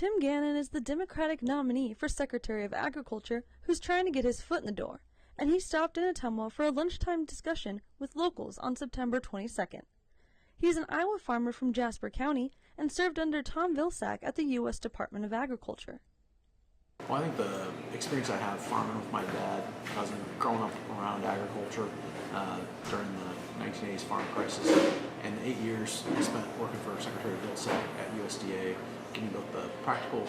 Tim Gannon is the Democratic nominee for Secretary of Agriculture who's trying to get his foot in the door, and he stopped in Ottumwa for a lunchtime discussion with locals on September 22nd. He's an Iowa farmer from Jasper County and served under Tom Vilsack at the U.S. Department of Agriculture. Well, I think the experience I have farming with my dad, I was growing up around agriculture during the 1980s farm crisis, and the 8 years I spent working for Secretary Vilsack at USDA, giving both the practical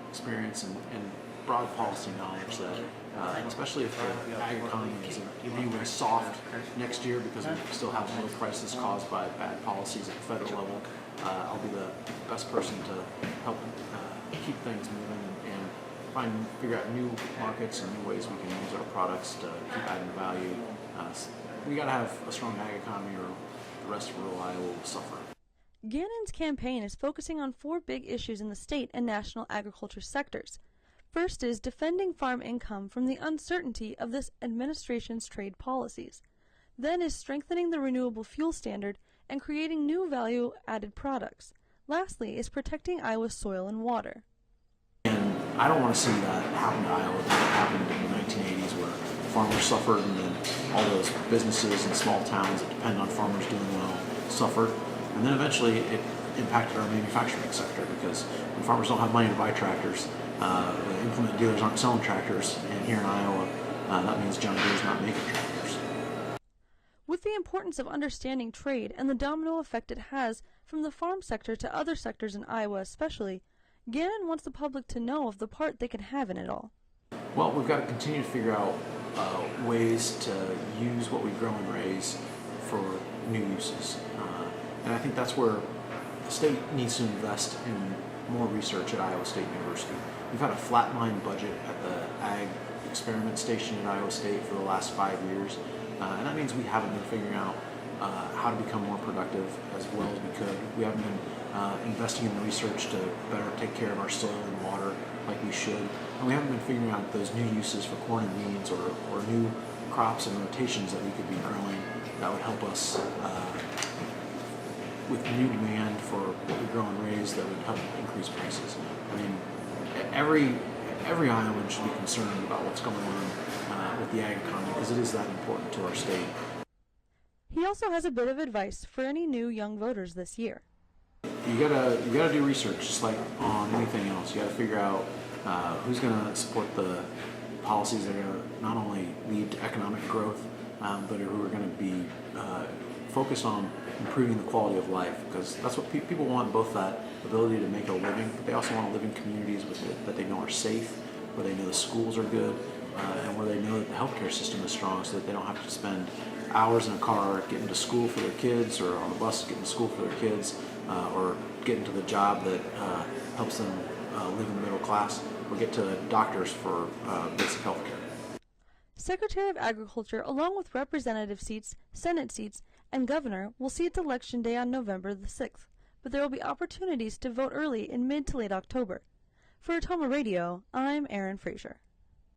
experience and broad policy knowledge that, especially if the ag economy is in any way soft next year because we still have an oil crisis caused by bad policies at the federal level, I'll be the best person to help keep things moving and figure out new markets and new ways we can use our products to keep adding value. We got to have a strong ag economy or the rest of rural Iowa will suffer. Gannon's campaign is focusing on 4 big issues in the state and national agriculture sectors. First is defending farm income from the uncertainty of this administration's trade policies. Then is strengthening the renewable fuel standard and creating new value-added products. Lastly is protecting Iowa's soil and water. And I don't want to see that happen to Iowa that happened in the 1980s where farmers suffered and then all those businesses and small towns that depend on farmers doing well suffered. And then eventually it impacted our manufacturing sector because when farmers don't have money to buy tractors, the implement dealers aren't selling tractors, and here in Iowa, that means John Deere's not making tractors. With the importance of understanding trade and the domino effect it has from the farm sector to other sectors in Iowa especially, Gannon wants the public to know of the part they can have in it all. Well, we've got to continue to figure out ways to use what we grow and raise for new uses. And I think that's where the state needs to invest in more research at Iowa State University. We've had a flatline budget at the Ag Experiment Station at Iowa State for the last 5 years, and that means we haven't been figuring out how to become more productive as well as we could. We haven't been investing in the research to better take care of our soil and water like we should, and we haven't been figuring out those new uses for corn and beans or new crops and rotations that we could be growing that would help us with new demand for what we grow and raise that would help increase prices. I mean, every Iowan should be concerned about what's going on with the ag economy because it is that important to our state. He also has a bit of advice for any new young voters this year. You gotta do research just like on anything else. You gotta figure out who's gonna support the policies that are gonna not only lead to economic growth, but who are gonna be focused on improving the quality of life, because that's what people want, both that ability to make a living, but they also want to live in communities that they know are safe, where they know the schools are good, and where they know that the healthcare system is strong so that they don't have to spend hours in a car getting to school for their kids or on the bus getting to school for their kids or getting to the job that helps them live in the middle class or get to doctors for basic healthcare. Secretary of Agriculture, along with representative seats, Senate seats, and governor, will see its election day on November the 6th, but there will be opportunities to vote early in mid to late October. For Ottumwa Radio, I'm Erin Frazier.